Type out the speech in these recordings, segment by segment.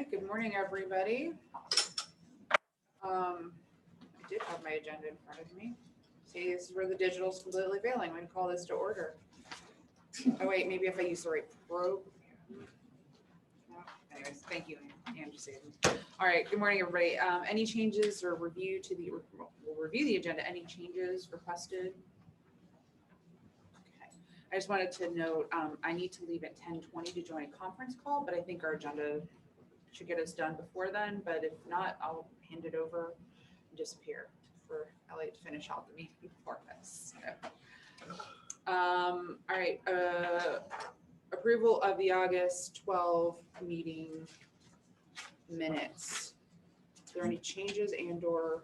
right, good morning, everybody. I did have my agenda in front of me. See, this is where the digital's completely failing. I'm gonna call this to order. Oh, wait, maybe if I use the right program. No, anyways, thank you, Angie. All right, good morning, everybody. Any changes or we'll review the agenda. Any changes requested? Okay. I just wanted to note, I need to leave at 10:20 to join a conference call, but I think our agenda should get us done before then. But if not, I'll hand it over and disappear for Elliot to finish out the meeting before this. All right, approval of the August 12 meeting minutes. Is there any changes and or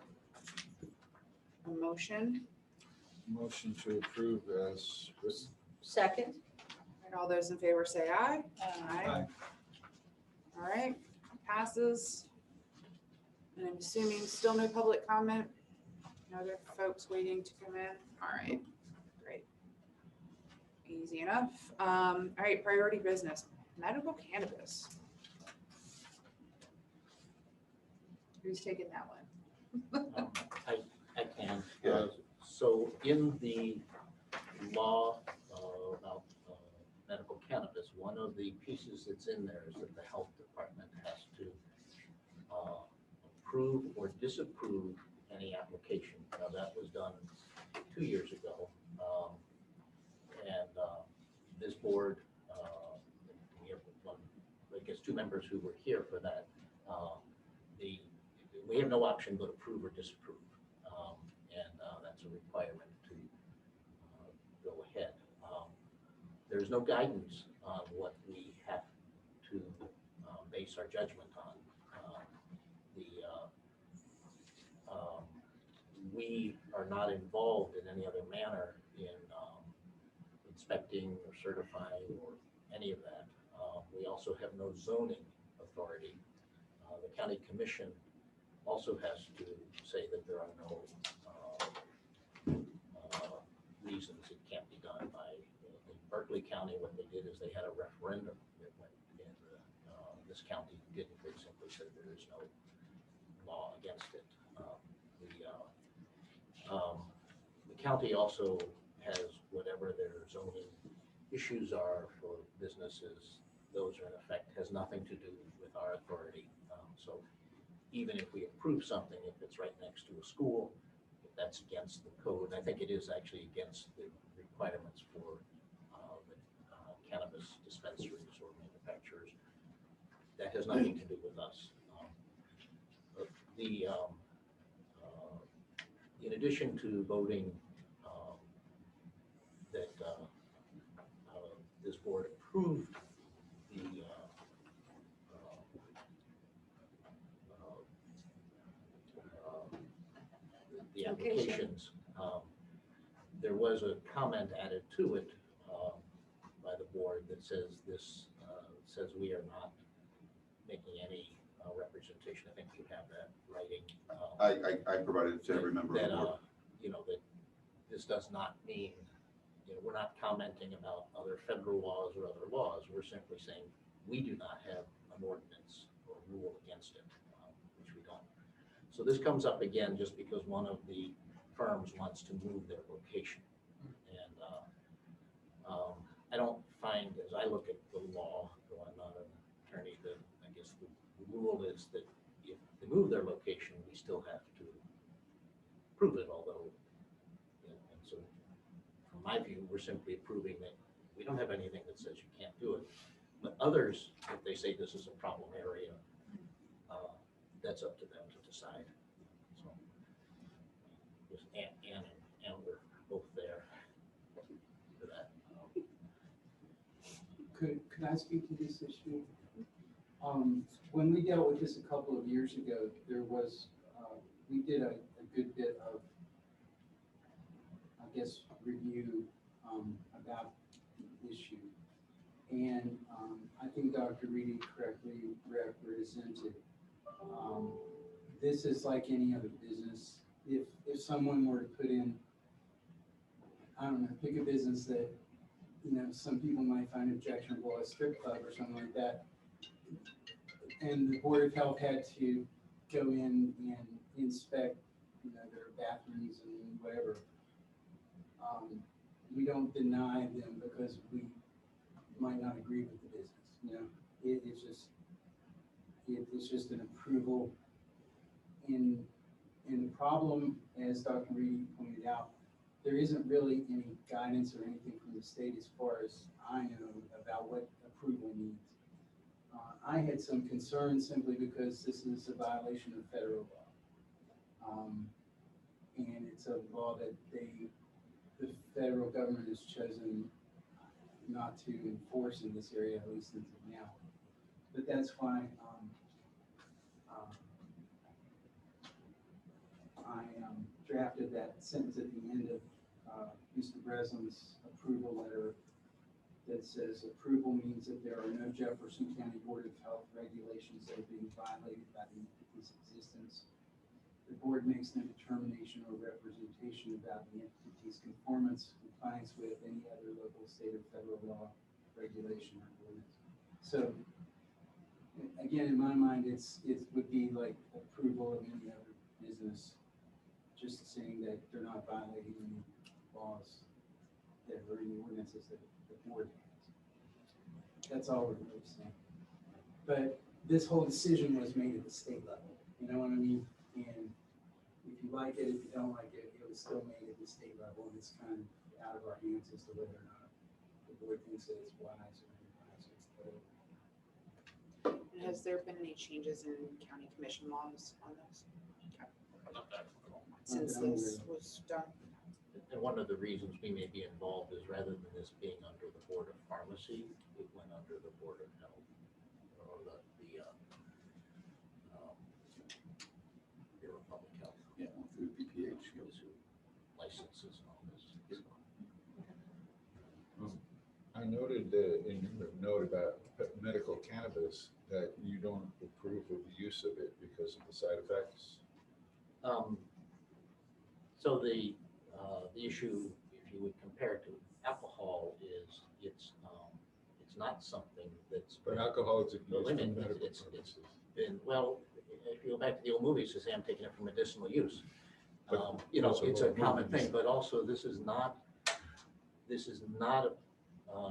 a motion? Motion to approve as written. Second. And all those in favor say aye. Aye. All right, passes. And I'm assuming still no public comment? No other folks waiting to come in? All right, great. Easy enough. All right, priority business, medical cannabis. Who's taking that one? I can. Yeah. So in the law about medical cannabis, one of the pieces that's in there is that the health department has to approve or disapprove any application. Now that was done 2 years ago. And this board, we have one, I guess 2 members who were here for that. We have no option but approve or disapprove. That's a requirement to go ahead. There's no guidance on what we have to base our judgment on. We are not involved in any other manner in inspecting or certifying or any of that. We also have no zoning authority. The county commission also has to say that there are no reasons it can't be done by. In Berkeley County, what they did is they had a referendum that went in. This county didn't. They simply said there is no law against it. The county also has whatever their zoning issues are for businesses. Those are in effect, has nothing to do with our authority. So even if we approve something, if it's right next to a school, if that's against the code, I think it is actually against the requirements for the cannabis dispensaries or manufacturers. That has nothing to do with us. In addition to voting that this board approved the applications, there was a comment added to it by the board that says this says we are not making any representation. I think you have that writing. I provided it to every member of the board. That this does not mean, we're not commenting about other federal laws or other laws. We're simply saying we do not have an ordinance or rule against it, which we don't. So this comes up again just because one of the firms wants to move their location. And I don't find, as I look at the law, though I'm not an attorney, that I guess the rule is that if they move their location, we still have to prove it, although, and so from my view, we're simply approving that we don't have anything that says you can't do it. But others, if they say this is a problem area, that's up to them to decide. So, Ann and Amber both there for that. Could I speak to this issue? When we dealt with this a couple of years ago, there was, we did a good bit of, I guess, review about the issue. And I think Dr. Reedy correctly represented. This is like any other business. If someone were to put in, I don't know, pick a business that, some people might find objectionable, a strip club or something like that, and the Board of Health had to go in and inspect, their bathrooms and whatever. We don't deny them because we might not agree with the business, it's just an approval. And the problem, as Dr. Reedy pointed out, there isn't really any guidance or anything from the state as far as I know about what approval means. I had some concerns simply because this is a violation of federal law. And it's a law that the federal government has chosen not to enforce in this area, at least until now. But that's why I drafted that sentence at the end of Mr. Breslin's approval letter that says approval means that there are no Jefferson County Board of Health regulations that are being violated by the entity's existence. The board makes no determination or representation about the entity's conformance, compliance with any other local, state, or federal law, regulation, or ordinance. So again, in my mind, it would be like approval of any other business, just saying that they're not violating any laws that are in the ordinances that the board has. That's all we're really saying. But this whole decision was made at the state level, you know what I mean? And if you like it, if you don't like it, it was still made at the state level, and it's kind of out of our hands as to whether or not the board thinks that it's wise or unwise or whatever. And has there been any changes in county commission laws on this since this was done? And one of the reasons we may be involved is rather than this being under the Board of Pharmacy, it went under the Board of Health, or the Bureau of Public Health. Yeah, through BPH. Those who licenses and all this. I noted in your note about medical cannabis that you don't approve of the use of it because of the side effects. So the issue, if you would compare it to alcohol, is it's not something that's. But alcohol is used for Limited. medical It's purposes. been, well, if you go back to the old movies, they say I'm taking it for medicinal use. But also It's a old common movies. thing, but also this is not a.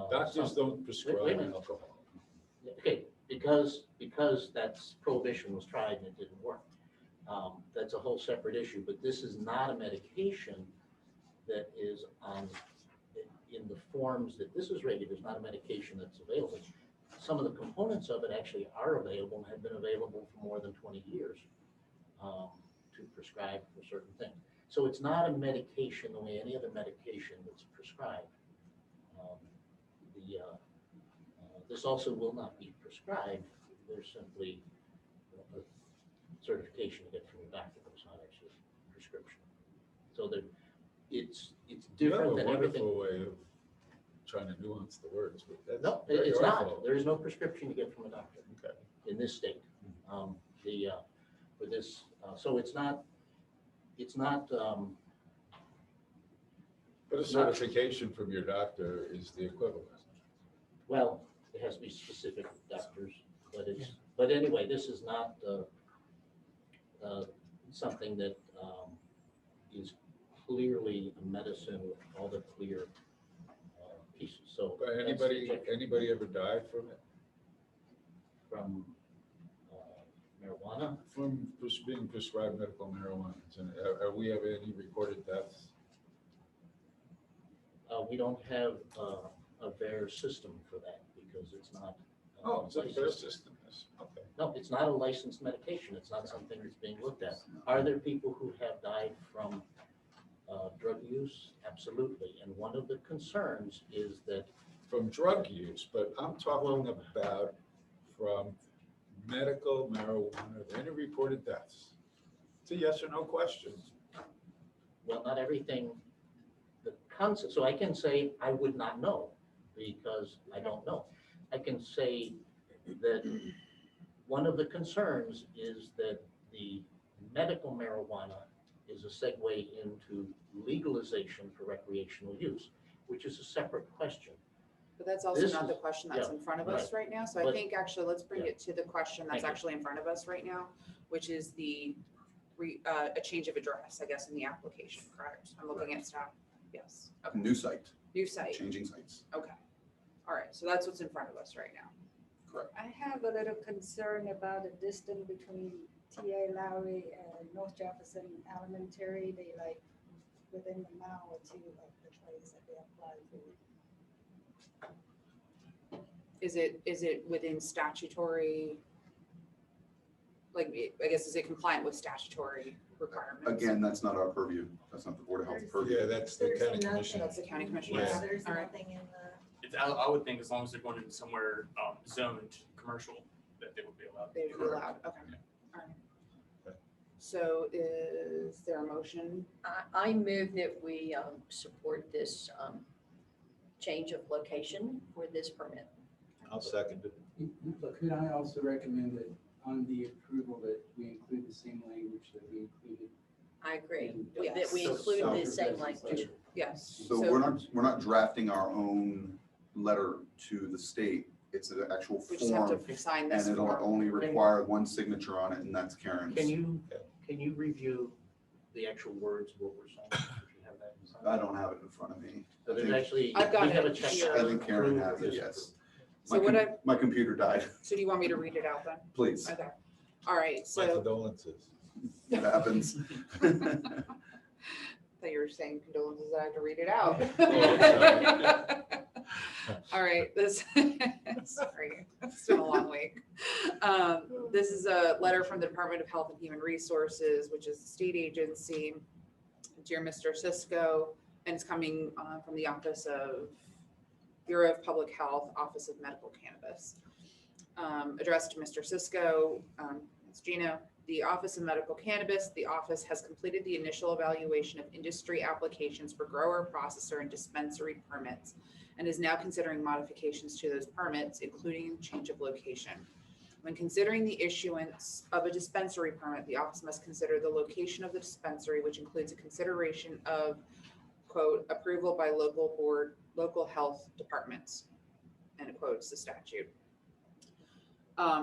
Doctors don't wait prescribe a minute. alcohol. Okay, because that's prohibition was tried and it didn't work. That's a whole separate issue, but this is not a medication that is in the forms that this is regulated. It's not a medication that's available. Some of the components of it actually are available and have been available for more than 20 years to prescribe for certain things. So it's not a medication the way any other medication that's prescribed. This also will not be prescribed. There's simply a certification you get from your doctor, but it's not actually a prescription. So that it's different than everything. You have a wonderful way of trying to nuance the words, but that's No, very it's not. artful. There is no prescription you get from a doctor Okay. in this state. For this, so it's not. But a certification from your doctor is the equivalent. Well, it has to be specific doctors, but anyway, this is not something that is clearly a medicine with all the clear pieces. So But that's anybody ever died from it? from marijuana? From being prescribed medical marijuana? And are we have any recorded deaths? We don't have a VAERS system for that because it's not. Oh, it's a fair licensed. system. Okay. No, it's not a licensed medication. It's not something that's being looked at. Are there people who have died from drug use? Absolutely. And one of the concerns is that. From drug use, but I'm talking about from medical marijuana, are there any reported deaths? It's a yes or no question. Well, not everything, the concept, so I can say I would not know because I don't know. I can say that one of the concerns is that the medical marijuana is a segue into legalization for recreational use, which is a separate question. But that's also This not the is- question that's yeah, in front of us right now. So I But- think actually, let's bring yeah. it to the question that's Thank you. actually in front of us right now, which is a change of address, I guess, in the application, correct? I'm looking at staff. Yes. Okay. New site, New site. changing sites, Okay. All right. So that's what's in front of us right now. correct. I have a little concern about the distance between TA Lowry and North Jefferson Elementary. They like within a mile or two of the place that they applied for. Is it within statutory? Like, I guess, is it compliant with statutory requirements? Again, that's not our purview. That's not the Board of Health purview. Yeah, that's the There's county nothing. commission. That's the county commission. Yeah. There's All right. nothing in the. I would think as long as they're going into somewhere zoned commercial, that they would be allowed. They would be Correct. allowed. Okay. All right. Okay. So is there a motion? I move that we support this change of location for this permit. I'll second it. Could I also recommend that on the approval that we include the same language that we included? I agree, in that we Yes. include the Dr. same President's language. letter? Yes. So we're not drafting our own letter to the state. It's an actual We just have form, to sign and this it'll form. only require one signature on it, and that's Karen's. Can you review the actual words, of what we're saying, if you have that in front? I don't have it in front of me. So I there's think- actually, I've got we have a it check. here. I think Karen has it, Approve, yes. So what My computer died, So do you want me to read it out then? please. Okay. All right. My So condolences. It happens. that you were saying condolences, I have to read it out. Oh, All right, sorry, it's been a long week. This is a letter from the Department of Health and Human Resources, which is the state agency. Dear Mr. Cisco, and it's coming from the Office of Bureau of Public Health, Office of Medical Cannabis. Addressed to Mr. Cisco, it's Gina. The Office of Medical Cannabis, the office has completed the initial evaluation of industry applications for grower, processor, and dispensary permits, and is now considering modifications to those permits, including change of location. When considering the issuance of a dispensary permit, the office must consider the location of the dispensary, which includes a consideration of, quote, approval by local health departments, end of quotes, the statute.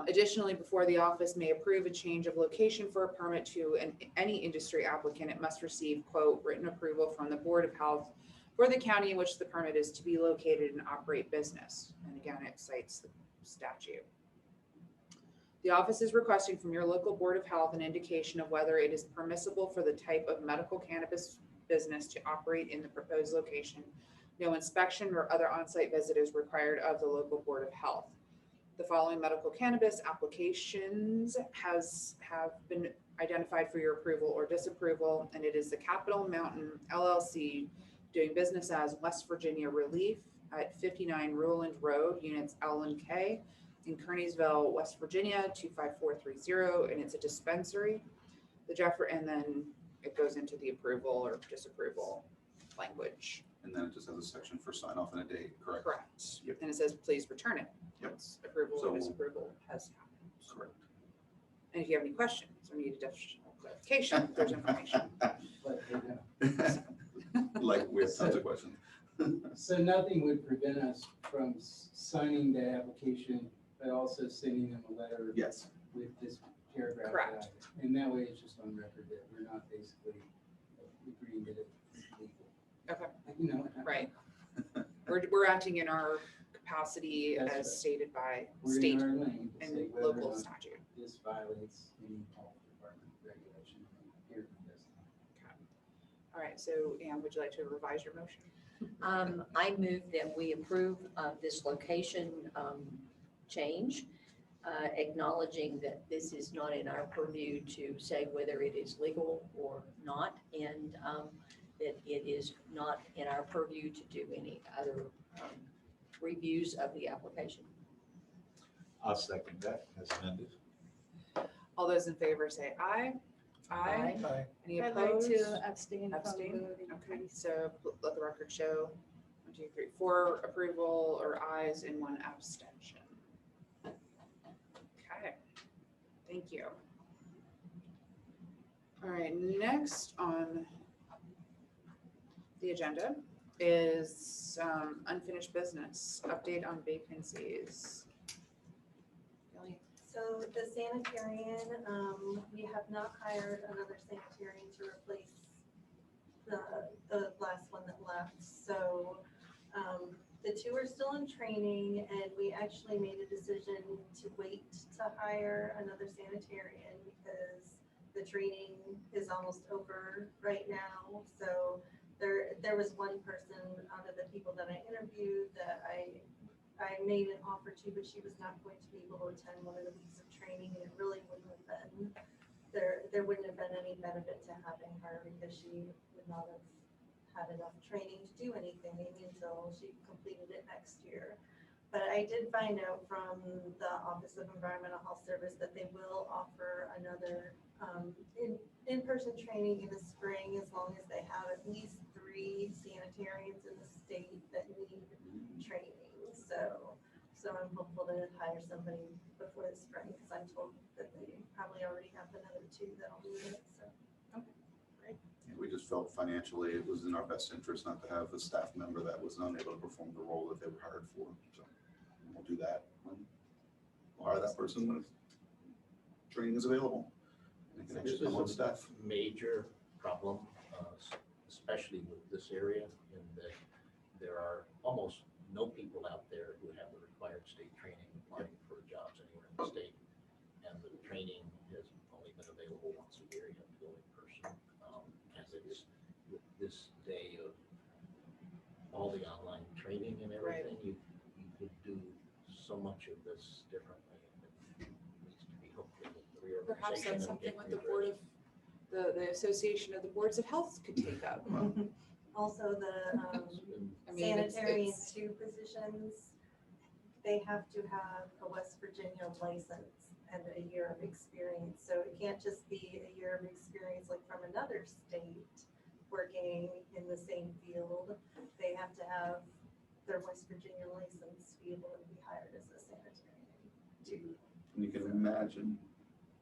Additionally, before the office may approve a change of location for a permit to any industry applicant, it must receive, quote, written approval from the Board of Health for the county in which the permit is to be located and operate business. And again, it cites the statute. The office is requesting from your local Board of Health an indication of whether it is permissible for the type of medical cannabis business to operate in the proposed location. No inspection or other on-site visit is required of the local Board of Health. The following medical cannabis applications have been identified for your approval or disapproval, and it is the Capital Mountain LLC doing business as West Virginia Relief at 59 Ruland Road, units L and K in Kearneysville, West Virginia, 25430, and it's a dispensary. And then it goes into the approval or disapproval language. And then it just has a section for sign off and a date, correct? Correct. Yep. And it says, please return it. Yep. Once approval So- or disapproval has happened. Correct. And if you have any questions or need additional clarification, there's information. Let her know. Like, we have tons of questions. So nothing would prevent us from signing the application, but also sending them a letter Yes, with this paragraph. Correct. added. And that way it's just on record that we're not basically agreeing that it's legal. Okay. You know. Right. We're acting in our capacity That's as right. stated by We're state in our lane to say and whether or local not statute. this violates any health department regulation. Here it is. All right, so Anne, would you like to revise your motion? I move that we approve this location change, acknowledging that this is not in our purview to say whether it is legal or not, and that it is not in our purview to do any other reviews of the application. I'll second that as amended. All those in favor say aye. Aye. Aye. Any I'd like opposed? to abstain from Abstain? voting. Okay, so let the record show 1, 2, 3, 4 approval or ayes and 1 abstention. Okay, thank you. All right, next on the agenda is unfinished business, update on vacancies. Kelly? So the sanitarian, we have not hired another sanitarian to replace the last one that left. So the two are still in training, and we actually made a decision to wait to hire another sanitarian because the training is almost over right now. So there was one person out of the people that I interviewed that I made an offer to, but she was not going to be able to attend one of the weeks of training, and it really wouldn't have been, there wouldn't have been any benefit to having her because she would not have had enough training to do anything until she completed it next year. But I did find out from the Office of Environmental Health Service that they will offer another in-person training in the spring, as long as they have at least 3 sanitarians in the state that need training. So I'm hopeful to hire somebody before the spring, because I'm told that they probably already have another 2 that'll need it, so. And we just felt financially it was in our best interest not to have a staff member that was unable to perform the role that they were hired for. So we'll do that when we'll hire that person when training is available. And they can This actually come on is a staff. major problem, especially with this area, in that there are almost no people out there who have the required state training applying for jobs anywhere in the state. And the training has only been available once a year. You have to go in person. And it is with this day of all the online training and everything, you could do so much of this differently. It needs to be hopefully with the Perhaps reorganization that's and something get with the board of, the Association of the Boards of Health could take up. Also, the I mean, it's- sanitary it's- 2 positions, they have to have a West Virginia license and a year of experience. So it can't just be a year of experience like from another state working in the same field. They have to have their West Virginia license to be able to be hired as a sanitarian too. And you can imagine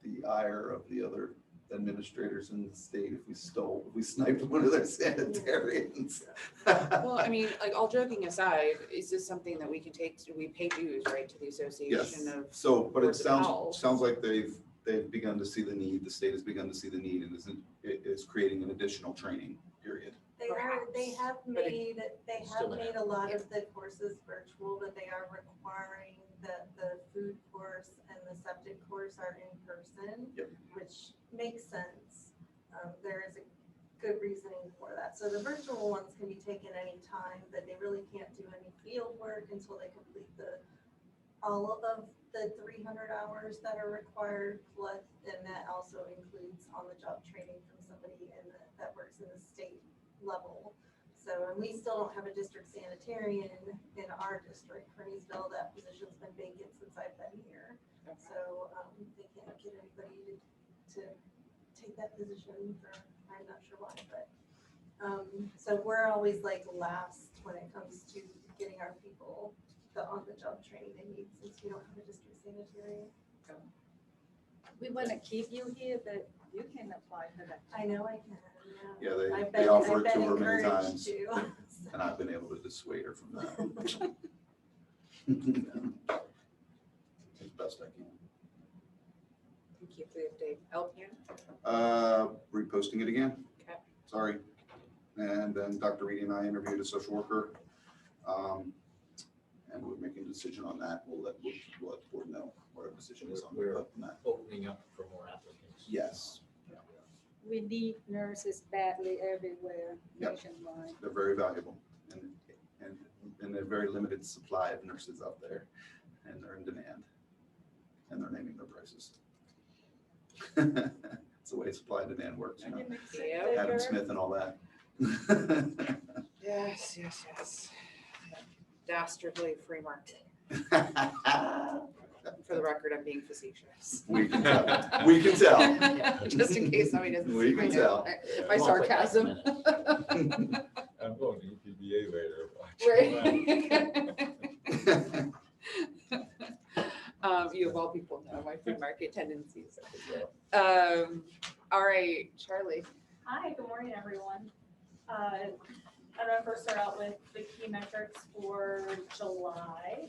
the ire of the other administrators in the state if we sniped one of their sanitarians. Well, I mean, like, all joking aside, is this something that we can take, we pay dues, right, to the Yes, Association of, so, but it Boards of Health. sounds like they've begun to see the need, the state has begun to see the need, and it is creating an additional training period. They Perhaps, have but it- made, they Still have an made a lot of the courses virtual, but they are requiring that the food course and the septic course are in person. Yep. Which makes sense. There is a good reasoning for that. So the virtual ones can be taken anytime, but they really can't do any field work until they complete all of the 300 hours that are required, plus, and that also includes on-the-job training from somebody that works in the state level. So, and we still don't have a district sanitarian in our district, Kearneysville. That position's been vacant since I've been here. So they can't get anybody to take that position for, I'm not sure why, but, so we're always like last when it comes to getting our people the on-the-job training they need, since we don't have a district sanitarian. We want to keep you here, but you can apply for that. I know I can, Yeah, I've they been- offer I've it to been her many encouraged times, to. and I've been able to dissuade her from that. As best I can. thank you for the update. LPN? Reposting it again. Okay. Sorry. And then Dr. Reedy and I interviewed a social worker. And we're making a decision on that. We'll let the board know what our decision is on that. Opening up for more applicants. Yes, We need nurses badly everywhere Yep. nationwide. they're very valuable and a very limited supply of nurses out there, and they're in demand. And they're naming their prices. It's the way supply and demand works, you know, Yeah. Adam Smith and all that. Yes, yes, yes. Dastardly free market. For the record, I'm being facetious. We can tell. We can tell. Just in case somebody doesn't. We see can my tell. note. My sarcasm. I'm going to UPBA later. Right. You of all people know my free market tendencies. All right, Charlie. Hi, good morning, everyone. I'm gonna first start out with the key metrics for July.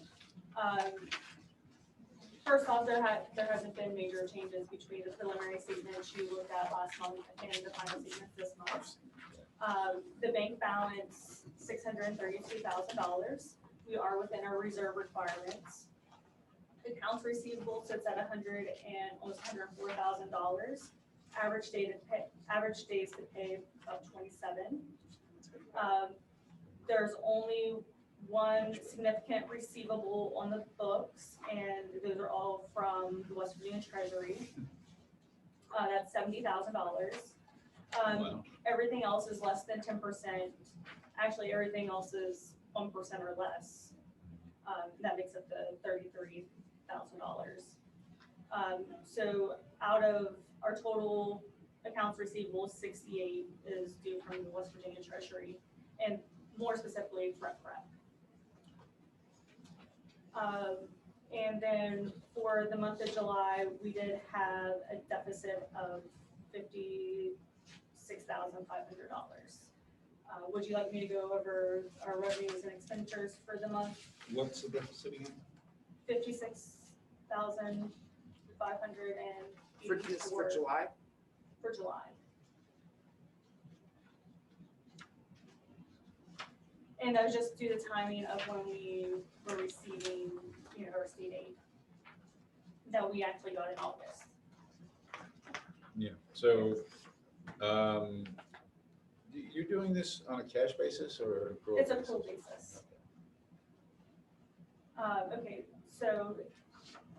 First off, there hasn't been major changes between the preliminary statements you looked at last month and the final statements this month. The bank balance, $632,000. We are within our reserve requirements. Accounts receivable sits at almost $104,000. Average days to pay of 27. There's only one significant receivable on the books, and those are all from the West Virginia Treasury. That's $70,000. Wow. Everything else is less than 10%. Actually, everything else is 1% or less. That makes up the $33,000. So out of our total accounts receivable, 68 is due from the West Virginia Treasury, and more specifically, Rep. And then for the month of July, we did have a deficit of $56,500. Would you like me to go over our revenues and expenditures for the month? What's the deficit again? 56,584 For July? for July. And that was just due to timing of when we were receiving university aid that we actually got in August. Yeah, so, you're doing this on a cash basis or? accrual It's a basis? full basis. Okay, so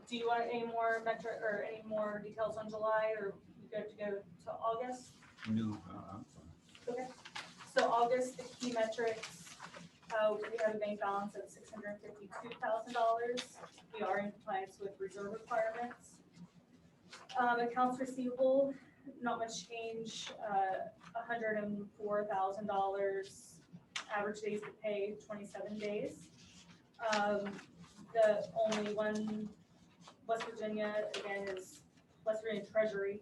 do you want any more metric or any more details on July, or you good to go to August? No, I'm fine. Okay, so August, the key metrics, we have a bank balance of $652,000. We are in compliance with reserve requirements. Accounts receivable, not much change, $104,000. Average days to pay, 27 days. The only one, West Virginia, again, is West Virginia Treasury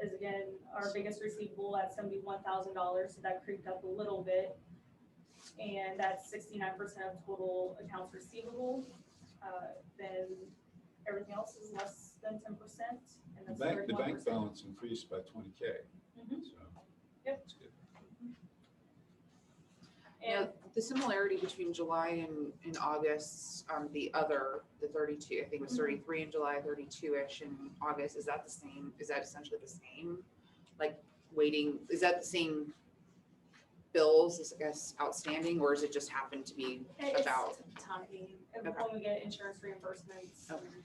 is again our biggest receivable at $71,000, so that creeped up a little bit. And that's 69% of total accounts receivable. Then everything else is less than 10%. And that's The bank 31%. balance increased by 20K. Mhm. So Yep. that's good. Yeah, And the similarity between July and August, the 32, I think it was Mhm. 33 in July, 32-ish in August, is that the same? Is that essentially the same? Like waiting, is that the same bills, I guess, outstanding, or does it just happen to be it's about? timing, and Okay. when we get insurance reimbursements. Okay.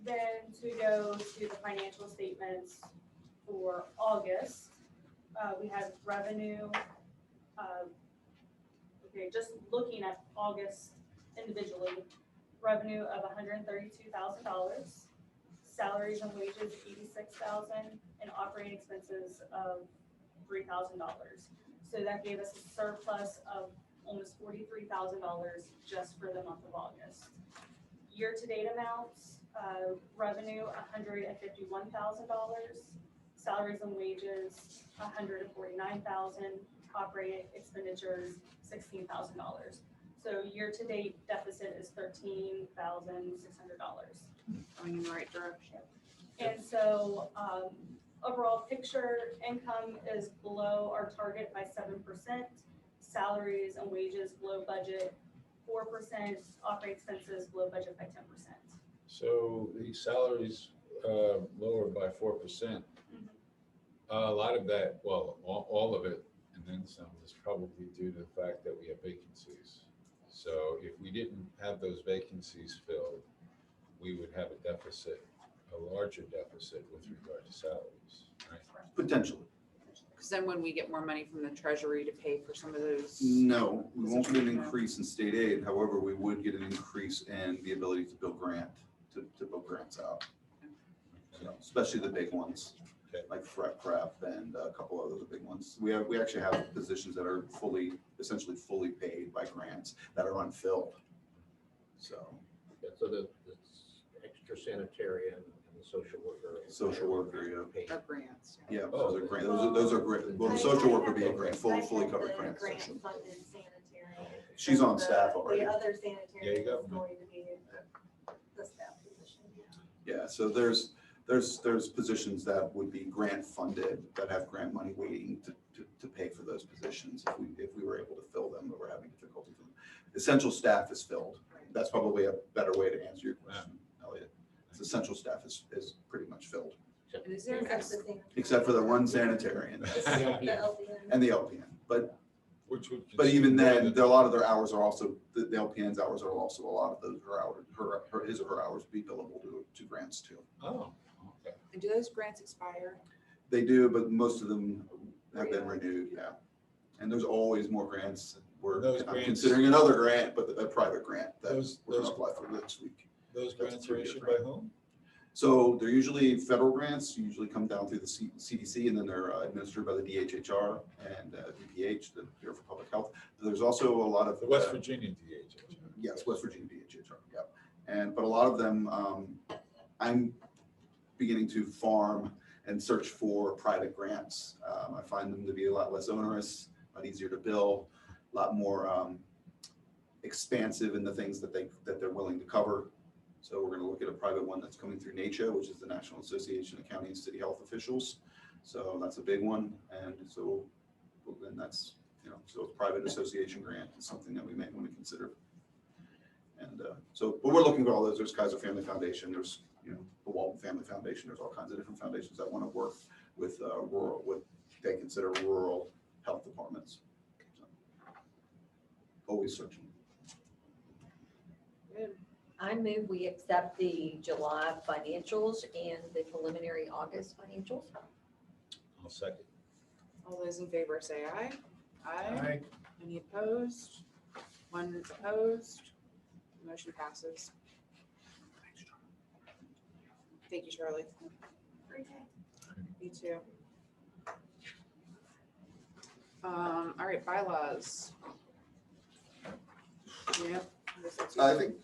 Then to go to the financial statements for August, we have revenue. Okay, just looking at August individually, revenue of $132,000, salaries and wages $86,000, and operating expenses of $3,000. So that gave us a surplus of almost $43,000 just for the month of August. Year-to-date amounts, revenue $151,000, salaries and wages $149,000, operating expenditures $16,000. So year-to-date deficit is $13,600. Going in the right direction. And so, overall picture, income is below our target by 7%, salaries and wages below budget 4%, operating expenses below budget by 10%. So the salaries lowered by 4%. Mhm. A lot of that, well, all of it, and then some, is probably due to the fact that we have vacancies. So if we didn't have those vacancies filled, we would have a deficit, a larger deficit with regard to salaries, right? Potentially. Because then when we get more money from the treasury to pay for some of those. No, we won't get an increase in state aid. However, we would get an increase in the ability to bill bill grants out. So, especially the big ones, Okay. like prep and a couple other big ones. We actually have positions that are essentially fully paid by grants that are unfilled. So, Yeah, so the extra sanitarian and the social worker. Social worker, paid. Or grants. Yeah, Oh. those are grant, those are grant, well, the social worker would be a grant, fully covered grant Grant session. funded sanitary. She's on The- staff already. The other Yeah, sanitary you got is me. going to be the staff position. Yeah, so there's positions that would be grant funded, that have grant money waiting to pay for those positions if we were able to fill them, but we're having difficulty filling. Essential staff is filled. That's probably a better way to answer your question, Elliot. It's essential staff is pretty much filled, And is there an Except ex, the sanitary. except for the one sanitarian The LPN. and the LPN. Which would. But even consume more then, than- a lot of their hours are also, the LPN's hours are also, a lot of those, his or her hours be billable to grants too. Oh, okay. and do those grants expire? They do, but most of them have been renewed, yeah. And there's always more grants. Those I'm grants- considering another grant, but a private grant that Those- we're gonna those- apply for next week. Those That's a grants are 3-year issued grant. by whom? So they're usually federal grants, usually come down through the CDC, and then they're administered by the DHHR and DPH, the Bureau for Public Health. There's also a lot of. The West Virginia DHS. Yes, West Virginia DHHR, yeah. But a lot of them, I'm beginning to farm and search for private grants. I find them to be a lot less onerous, a lot easier to bill, a lot more expansive in the things that they're willing to cover. So we're gonna look at a private one that's coming through NACHA, which is the National Association of County and City Health Officials. So that's a big one. And so then that's, so a private association grant is something that we may want to consider. And but we're looking for all those. There's Kaiser Family Foundation, there's, the Walton Family Foundation, there's all kinds of different foundations that want to work with what they consider rural health departments. So, always searching. Good. I move we accept the July financials and the preliminary August financials. I'll second. All those in favor say aye. Aye. Any opposed? One opposed. Motion passes. Thank you, Charlie. Me too. All right, bylaws. Yep. I think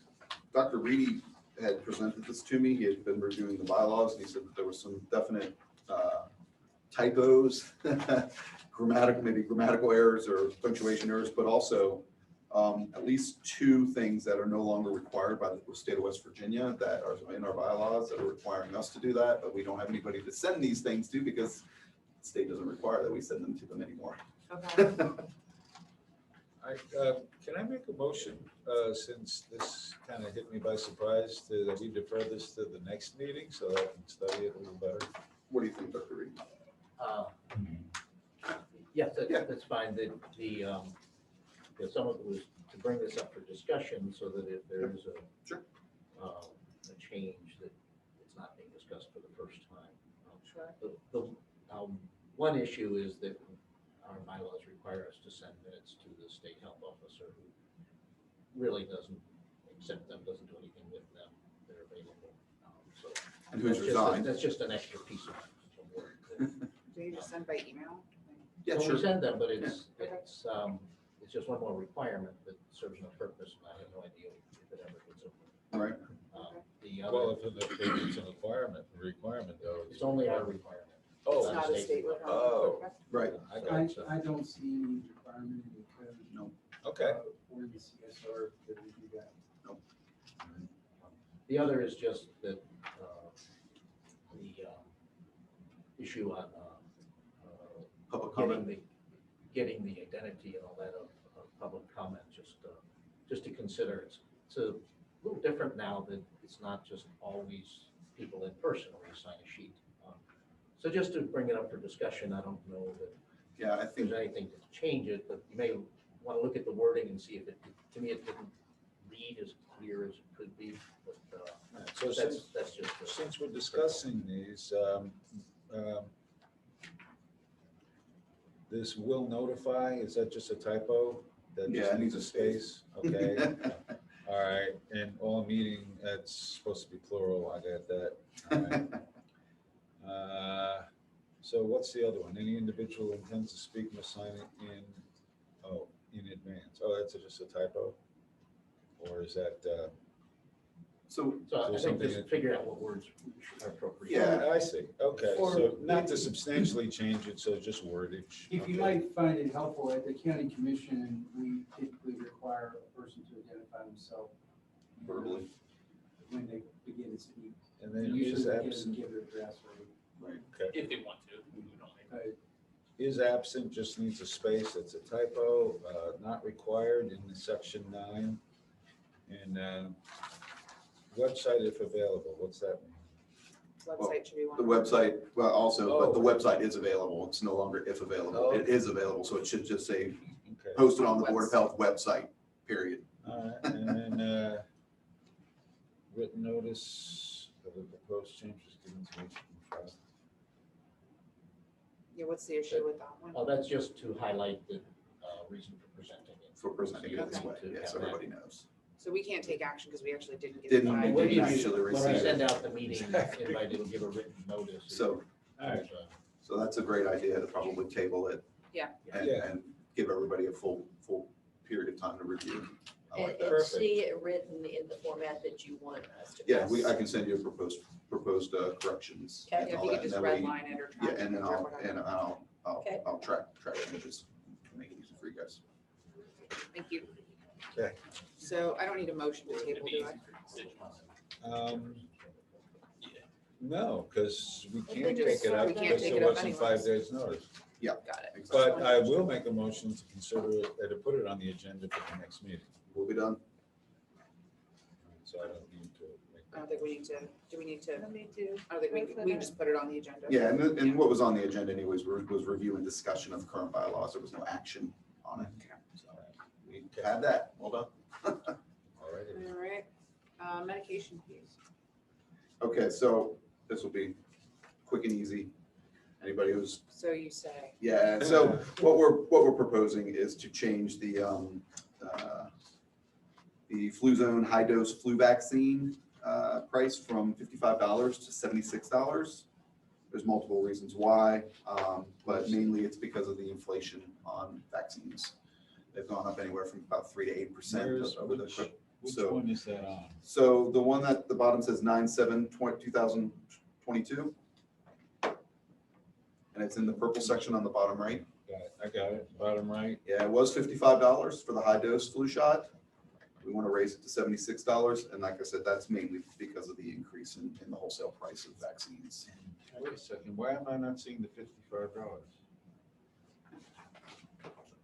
Dr. Reedy had presented this to me. He had been reviewing the bylaws, and he said that there were some definite typos, maybe grammatical errors or punctuation errors, but also at least 2 things that are no longer required by the state of West Virginia that are in our bylaws that are requiring us to do that, but we don't have anybody to send these things to because the state doesn't require that we send them to them anymore. Okay. Can I make a motion, since this kind of hit me by surprise, that we defer this to the next meeting so that I can study it a little better? What do you think, Dr. Reedy? Yes, that's fine. Some of it was to bring this up for discussion so that if there is Sure. a change, that it's not being discussed for the first time. Sure. The one issue is that our bylaws require us to send minutes to the state health officer who really doesn't accept them, doesn't do anything with them. They're available. So And who's that's resigned? That's just an extra piece of work. Do you just send by email? Yeah, So sure. we send them, but it's just one more requirement that serves no purpose, and I have no idea if it ever gets over. Right. The Well, other, if it's a requirement though. it's only our requirement. It's Oh, not a state requirement. Oh. Okay. Right. I got you. I don't see any requirement in the code. No. Okay. Or in the CSR that we do that. The other is just that the issue on Public comment. getting the identity and all that of public comment, just to consider. It's a little different now that it's not just always people in person where you sign a sheet. So just to bring it up for discussion, I don't know that Yeah, I think there's anything to change it, but you may want to look at the wording and see if it, to me, it didn't read as clear as it could be, but So that's just. Since we're discussing these, this will notify, is that just a typo? That Yeah, just it needs a space? Okay, all right, and all meeting, that's supposed to be plural, I got that. All right. So what's the other one? Any individual who intends to speak must sign it in advance. Oh, that's just a typo? Or is that, So, So I So think something just that- figure out what words are appropriate. Yeah. I see, okay, Or- so not to substantially change it, so just wordage. If you Okay. might find it helpful, at the county commission, we typically require a person to identify themselves verbally, when they begin to speak. And then Usually is they give absent, their address, right? right? okay. If they want to, we don't make. Is absent just needs a space, that's a typo, not required in the section 9. And website if available, what's that mean? Website should be one. The website, well, also, but the Oh. website is available. It's no longer if available. Oh. It is available, so it should just say Okay, posted on the Board of Health website, period. all right, and then written notice of the proposed changes given to each. Yeah, what's the issue with that one? Well, that's just to highlight the reason for presenting it. For presenting it this Okay. way, yes, everybody knows. So we can't take action because we actually didn't get. Didn't- the We'll didn't give guidance. you, actually when we receive it. send out the meeting Exactly. invite, it'll give a written notice. So, All right. so that's a great idea to probably table it. Yeah. And, Yeah. and give everybody a full period of time to review. I like And that. Perfect. see it written in the format that you want us to. Yeah, pass. I can send you proposed corrections. Okay. and Yeah, if all you that, could just and then we- redline it or. Yeah, track and then it or I'll, whatever. and Okay. I'll track changes, make it easy for you guys. Thank you. Okay. So I don't need a motion to table, do I? No, because we We can't just- take it up we can't because take there it up wasn't anyways. 5 days notice. Got it. But I will make a motion to consider it, to put it on the agenda for the next meeting. We'll be done. So I don't need to make I don't that. think we need to, do we need to, Let me do. I don't think we can just put it on the agenda. Yeah, and what was on the agenda anyways was review and discussion of current bylaws. There was no action on it. So we had that. Well done. All right. All right, medication fees. Okay, so this will be quick and easy. Anybody who's, So you say, yeah, so what we're proposing is to change the flu zone high dose flu vaccine price from $55 to $76. There's multiple reasons why, but mainly it's because of the inflation on vaccines. They've gone up anywhere from about 3 to 8% Where's, over the. which so- one is that on? So the one at the bottom says 9/7/2022. And it's in the purple section on the bottom right. Got it, I got it, bottom right. Yeah, it was $55 for the high dose flu shot. We want to raise it to $76. And like I said, that's mainly because of the increase in the wholesale price of vaccines. Wait a second, why am I not seeing the $55?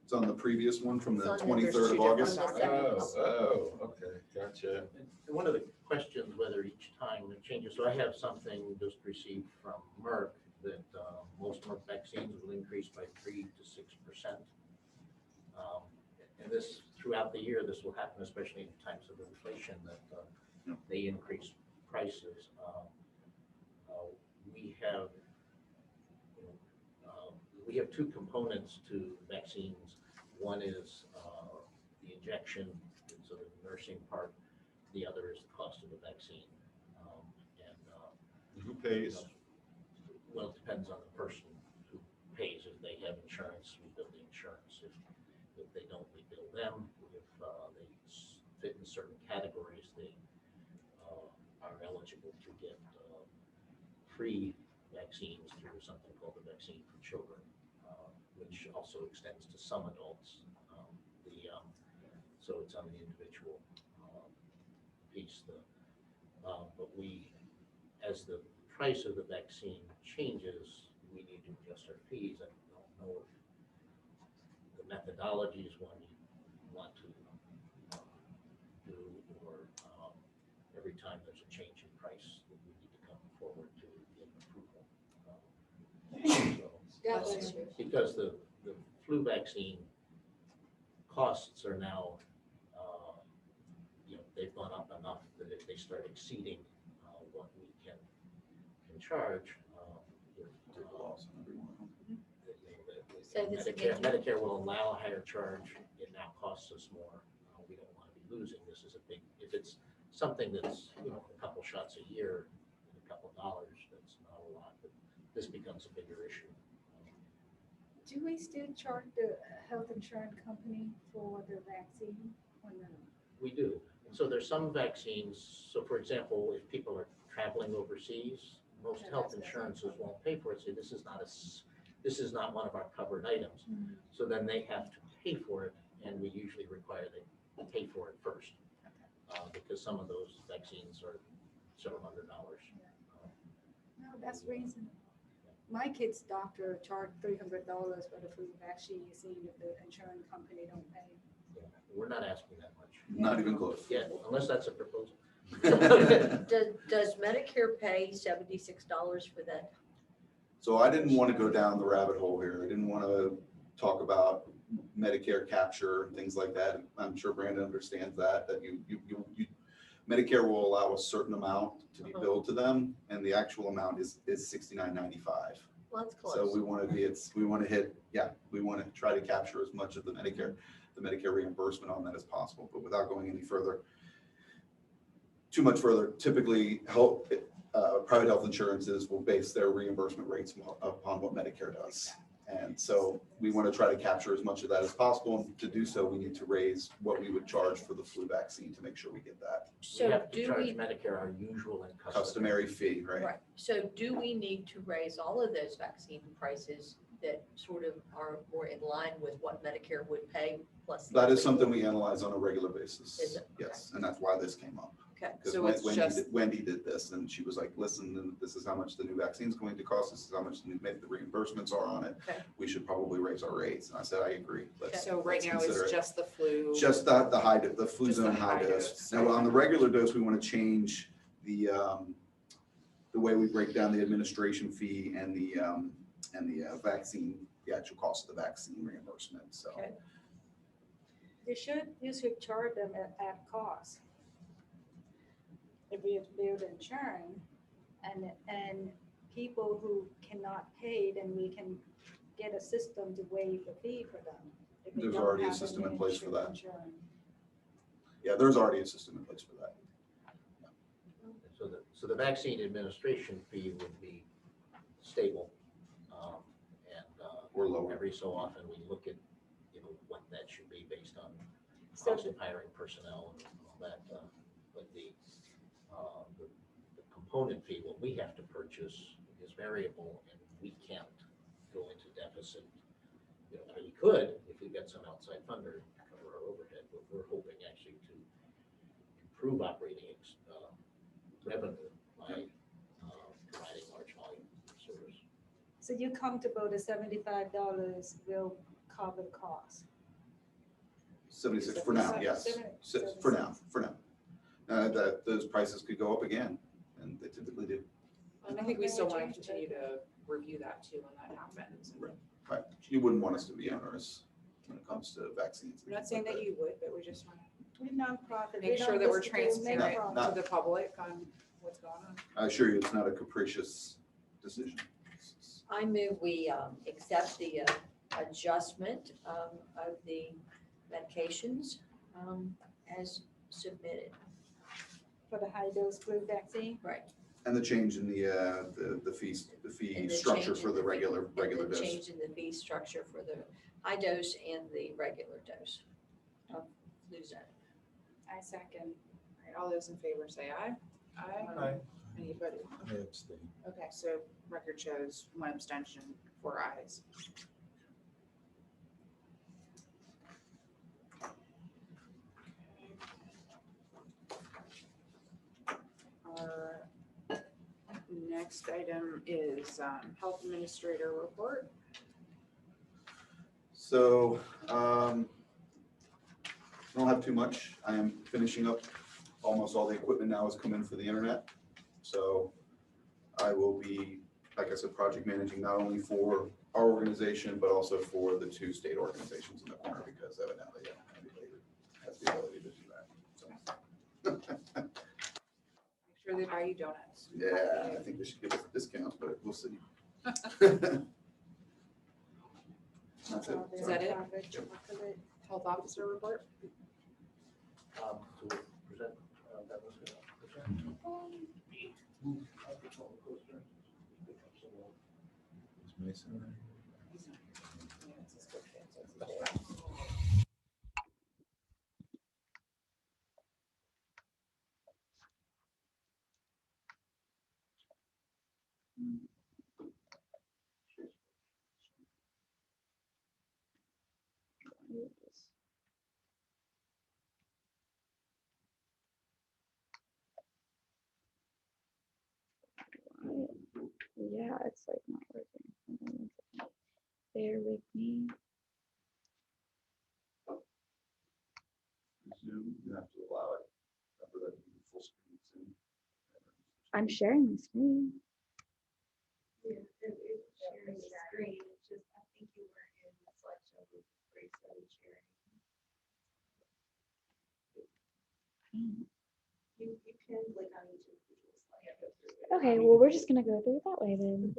It's on the previous one from the It's on there. There's 23rd two of August. different ones. Oh, okay, gotcha. And one of the questions, whether each time it changes, so I have something just received from Merck that most Merck vaccines will increase by 3 to 6%. And this, throughout the year, this will happen, especially in times of inflation, that they increase prices. We have two components to vaccines. One is the injection, so the nursing part. The other is the cost of the vaccine. Who pays? Well, it depends on the person who pays. If they have insurance, we bill the insurance. If they don't, we bill them. If they fit in certain categories, they are eligible to get free vaccines through something called the Vaccine for Children, which also extends to some adults. So it's on the individual piece. But we, as the price of the vaccine changes, we need to adjust our fees. I don't know if the methodology is one you want to do, or every time there's a change in price, that we need to come forward to get approval. God bless you. Because the flu vaccine costs are now, they've gone up enough that if they start exceeding what we can charge, Take a loss on every one of them. Say this Medicare, again. Medicare will allow a higher charge. It now costs us more. We don't want to be losing. This is a big, if it's something that's, a couple shots a year, a couple dollars, that's not a lot, but this becomes a bigger issue. Do we still charge the health insurance company for the vaccine or no? We do. So there's some vaccines, so for example, if people are traveling overseas, most health insurances won't pay for it, say this is not one of our covered items. So then they have to pay for it, and we usually require they pay for it first. Because some of those vaccines are several $100s. No, that's reasonable. My kid's doctor charged $300 for the flu vaccine, you see, if the insurance company don't pay. Yeah, we're not asking that much. Not even close. Yeah, unless that's a proposal. Does Medicare pay $76 for that? So I didn't want to go down the rabbit hole here. I didn't want to talk about Medicare capture and things like that. I'm sure Brandon understands that you Medicare will allow a certain amount to be billed to them, and the actual amount is $69.95. Well, that's close. So we want to try to capture as much of the Medicare reimbursement on that as possible, but without going any further, too much further. Typically, private health insurances will base their reimbursement rates upon what Medicare does. And so we want to try to capture as much of that as possible. And to do so, we need to raise what we would charge for the flu vaccine to make sure we get that We So have to do charge we, Medicare our usual and customary fee, right? right, so do we need to raise all of those vaccine prices that sort of are more in line with what Medicare would pay plus? the That is other? something we analyze on a regular basis. Is it? Yes, and that's why this came up. Okay, Because So it's just, Wendy did this, and she was like, listen, this is how much the new vaccine's going to cost, this is how much the reimbursements are on it. okay, We should probably raise our rates. And I said, I agree. so right let's now consider it's it. just the flu. Just the flu Just the zone high high dose. dose. Now, on the regular dose, we want to change the way we break down the administration fee and the vaccine, the actual cost of the vaccine reimbursement, so. Okay. You should charge them at cost. If we have billed insurance and people who cannot pay, then we can get a system to waive the fee for them. if they There's don't already a have system any in place for that. insurance. Yeah, there's already a system in place for that. So the vaccine administration fee would be stable. Or lower. Every so often, we look at, what that should be based on So cost of hiring personnel and all that. But the component fee, what we have to purchase is variable, and we can't go into deficit. I mean, we could if we got some outside funder to cover our overhead, but we're hoping actually to improve operating revenue by providing large volume service. So you're comfortable the $75 will cover the cost? 76 for now, yes. For now. Those prices could go up again, and they typically do. And I think we still want to continue to review that too when that happens. Right. You wouldn't want us to be onerous when it comes to vaccines. I'm not saying that you would, but we just want We're nonprofit. to We make don't sure that we're listen to make transparent profit. to the public on what's going on. I assure you, it's not a capricious decision. I move we accept the adjustment of the medications as submitted. For the high dose flu vaccine? Right. And the change in the fee And the structure change for in the fee- regular And the dose. change in the fee structure for the high dose and the regular dose of Fluzone. I second. All right, all those in favor say aye. Aye. Anybody? I abstain. Okay, so record shows one abstention, 4 ayes. Our next item is Health Administrator Report. So, I don't have too much. I am finishing up, almost all the equipment now has come in for the internet. So I will be, like I said, project managing not only for our organization, but also for the 2 state organizations in the corner, because evidently anybody has the ability to do that. So, Make sure they buy you donuts. yeah, I think they should give us a discount, but we'll see. That's it. Is that it? Chocolate. Health Officer Report. To present, that was present. Is Mason there? Yeah, it's his birthday, so it's his day off. Yeah, it's like not working. Hold on one second. Bear with me. Zoom, you have to allow it. Remember that you can full screen Zoom. I'm sharing my screen. Yeah, it's sharing the screen, it's just, I think you were in the slideshow before you started sharing. You can click on each individual slide. Okay, well, we're just gonna go through it that way then.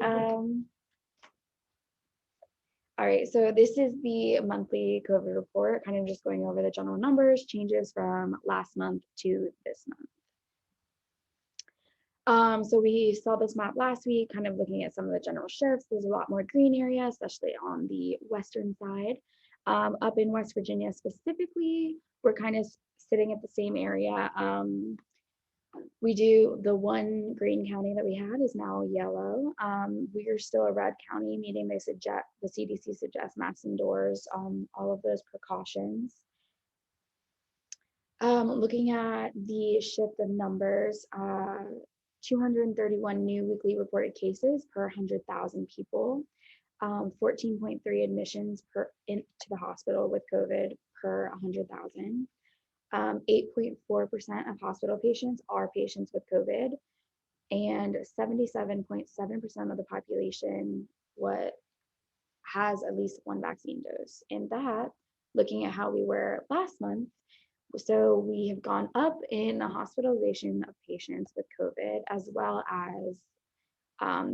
All right, so this is the monthly COVID report, kind of just going over the general numbers, changes from last month to this month. So we saw this map last week, kind of looking at some of the general shifts. There's a lot more green area, especially on the western side. Up in West Virginia specifically, we're kind of sitting at the same area. We do, the one green county that we had is now yellow. We are still a red county, meaning the CDC suggests masks indoors, all of those precautions. Looking at the shift of numbers, 231 new weekly reported cases per 100,000 people, 14.3 admissions into the hospital with COVID per 100,000. 8.4% of hospital patients are patients with COVID, and 77.7% of the population has at least one vaccine dose. And that, looking at how we were last month, so we have gone up in the hospitalization of patients with COVID, as well as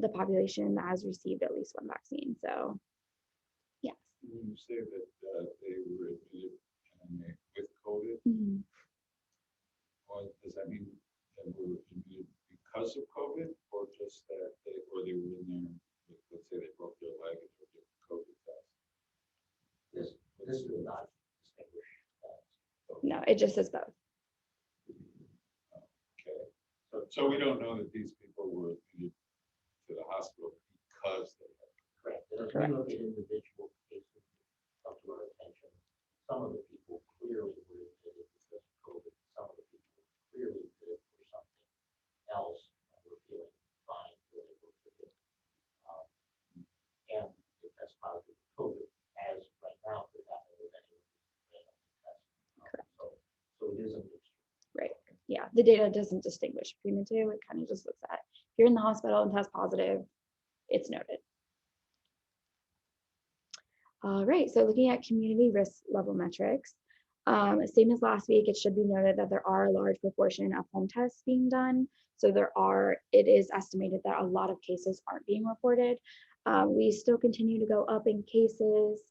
the population that has received at least one vaccine. So, yes. When you say that they were admitted with COVID, well, does that mean that were admitted because of COVID, or just that they were in there, let's say they broke their leg and took a COVID test? This does not distinguish. No, it just says both. Okay. So we don't know that these people were admitted to the hospital because they had. Correct. And as we look at individual cases come to our attention, some of the people clearly were admitted because of COVID. Some of the people clearly did it for something else and were feeling fine when they were admitted. And if that's positive for COVID, as right now, could happen with anyone who's been on the test. So it is a mixture. Right. Yeah, the data doesn't distinguish between the two. It kind of just looks at if you're in the hospital and test positive, it's noted. All right, so looking at community risk level metrics, same as last week, it should be noted that there are a large proportion of home tests being done. So it is estimated that a lot of cases aren't being reported. We still continue to go up in cases.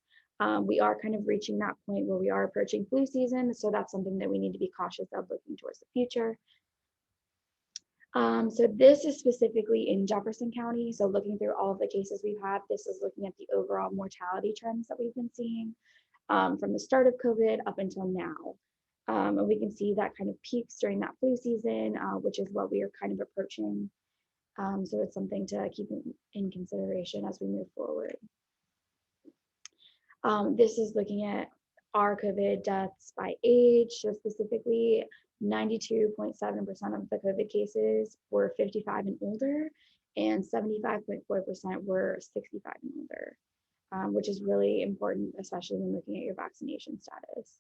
We are kind of reaching that point where we are approaching flu season. So that's something that we need to be cautious of looking towards the future. So this is specifically in Jefferson County. So looking through all of the cases we've had, this is looking at the overall mortality trends that we've been seeing from the start of COVID up until now. And we can see that kind of peaks during that flu season, which is what we are kind of approaching. So it's something to keep in consideration as we move forward. This is looking at our COVID deaths by age. So specifically, 92.7% of the COVID cases were 55 and older, and 75.4% were 65 and older, which is really important, especially when looking at your vaccination status.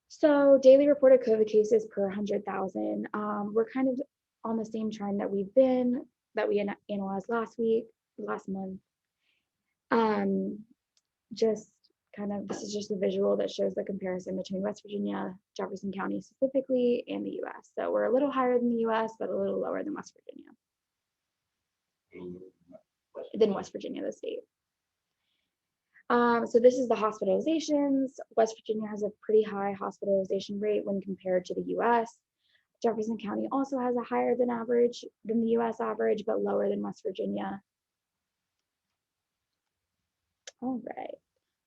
So daily reported COVID cases per 100,000, we're kind of on the same trend that we analyzed last month. Just kind of, this is just a visual that shows the comparison between West Virginia, Jefferson County specifically, and the US. So we're a little higher than the US, but a little lower than West Virginia. Than West Virginia, the state. So this is the hospitalizations. West Virginia has a pretty high hospitalization rate when compared to the US. Jefferson County also has a higher than the US average, but lower than West Virginia. All right,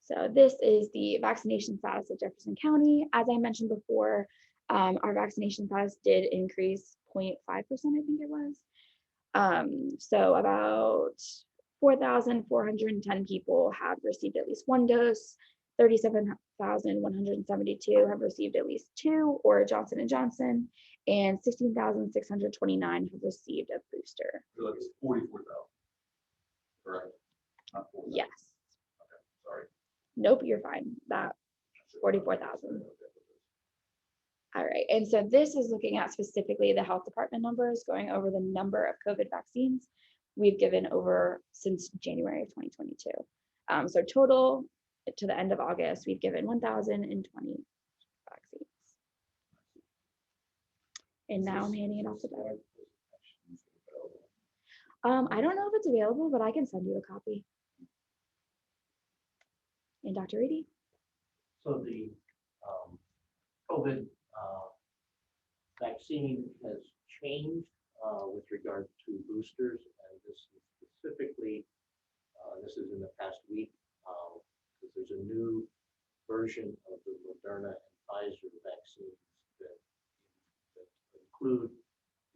so this is the vaccination status of Jefferson County. As I mentioned before, our vaccination status did increase 0.5%, I think it was. So about 4,410 people have received at least one dose. 37,172 have received at least two or Johnson & Johnson, and 16,629 have received a booster. So it's 44,000. Correct? Not 4,000. Yes. Sorry. Nope, you're fine. That 44,000. All right, and so this is looking at specifically the health department numbers, going over the number of COVID vaccines we've given over since January of 2022. So total to the end of August, we've given 1,020 vaccines. And now I'm handing it off to Doug. I don't know if it's available, but I can send you a copy. And Dr. Reedy? So the COVID vaccine has changed with regard to boosters, and this is specifically, this is in the past week, because there's a new version of the Moderna and Pfizer vaccines that include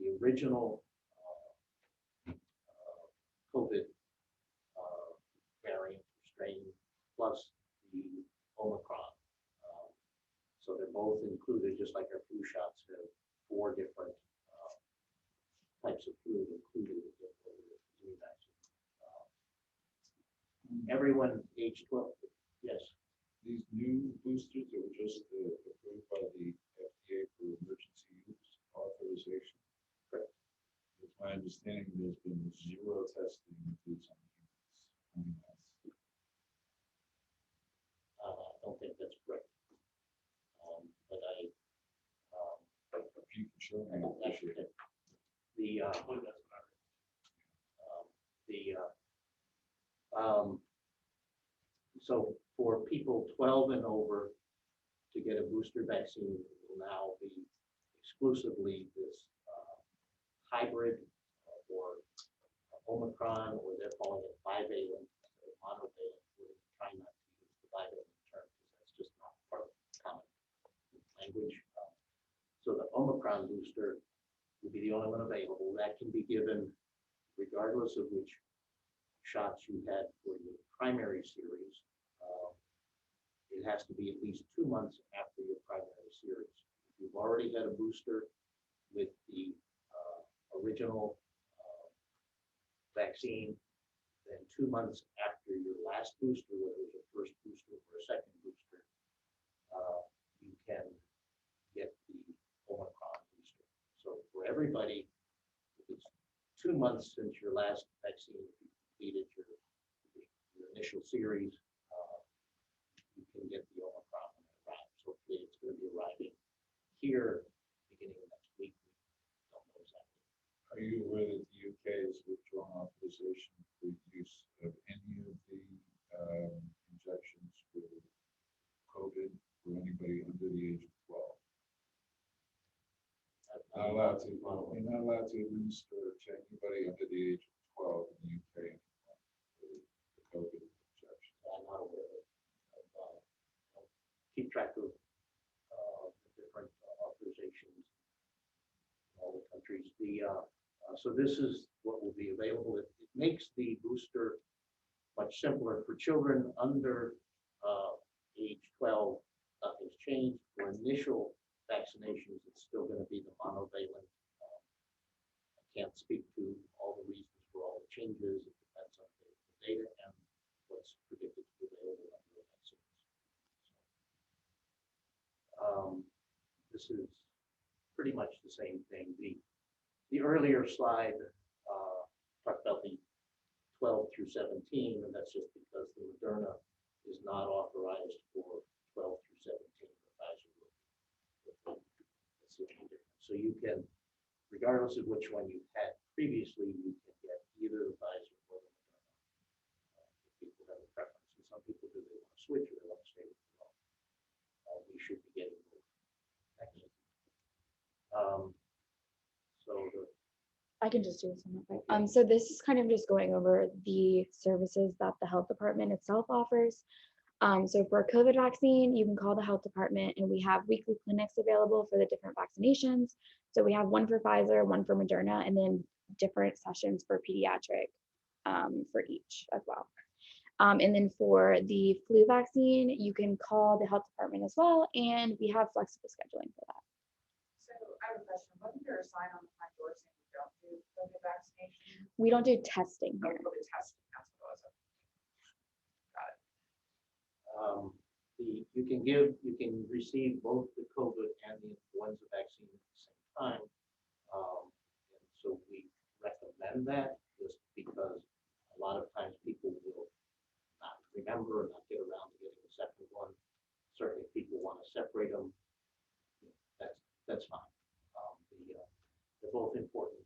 the original COVID variant strain plus the Omicron. So they're both included, just like our flu shots have 4 different types of flu included in the flu vaccine. Everyone age 12, yes. These new boosters that were just approved by the FDA for emergency use authorization. Correct. It's my understanding there's been 0 testing of these on humans. I don't think that's correct. But If you can show me, I appreciate it. So for people 12 and over to get a booster vaccine will now be exclusively this hybrid or Omicron, or they're calling it bivalent or monovalent. We're trying not to use the bivalent term because that's just not part of common language. So the Omicron booster will be the only one available. That can be given regardless of which shots you had for your primary series. It has to be at least 2 months after your primary series. If you've already had a booster with the original vaccine, then 2 months after your last booster, whether it was a first booster or a second booster, you can get the Omicron booster. So for everybody, if it's 2 months since your last vaccine, if you completed your initial series, you can get the Omicron when it arrives. Hopefully it's going to be arriving here beginning of next week. We don't know exactly. Are you aware that the UK has withdrawn authorization for use of any of the injections for COVID for anybody under the age of 12? Not allowed to. You're not allowed to administer to anybody under the age of 12 in the UK anymore for the COVID injection. I'm not aware of it. Keep track of the different authorizations in all the countries. So this is what will be available. It makes the booster much simpler for children under age 12. Nothing's changed. For initial vaccinations, it's still going to be the monovalent. I can't speak to all the reasons for all the changes. It depends on the data and what's predicted to be available under the vaccines. This is pretty much the same thing. The earlier slide talked about the 12 through 17, and that's just because the Moderna is not authorized for 12 through 17. The Pfizer will. That's the only difference. So you can, regardless of which one you had previously, you can get either the Pfizer or the Moderna. If people have a preference, and some people do, they want to switch or they want to stay with the we should be getting both. Excellent. I can just do this one real quick. So this is kind of just going over the services that the health department itself offers. So for a COVID vaccine, you can call the health department, and we have weekly clinics available for the different vaccinations. So we have one for Pfizer, one for Moderna, and then different sessions for pediatric for each as well. And then for the flu vaccine, you can call the health department as well, and we have flexible scheduling for that. So have a question. Wasn't there a sign on the front door saying we don't do COVID vaccination? We don't do testing Oh, here. COVID testing, that's what it was. Got it. You can receive both the COVID and the influenza vaccine at the same time. And so we recommend that just because a lot of times people will not remember or not get around to getting the second one. Certainly people want to separate them. That's fine. They're both important.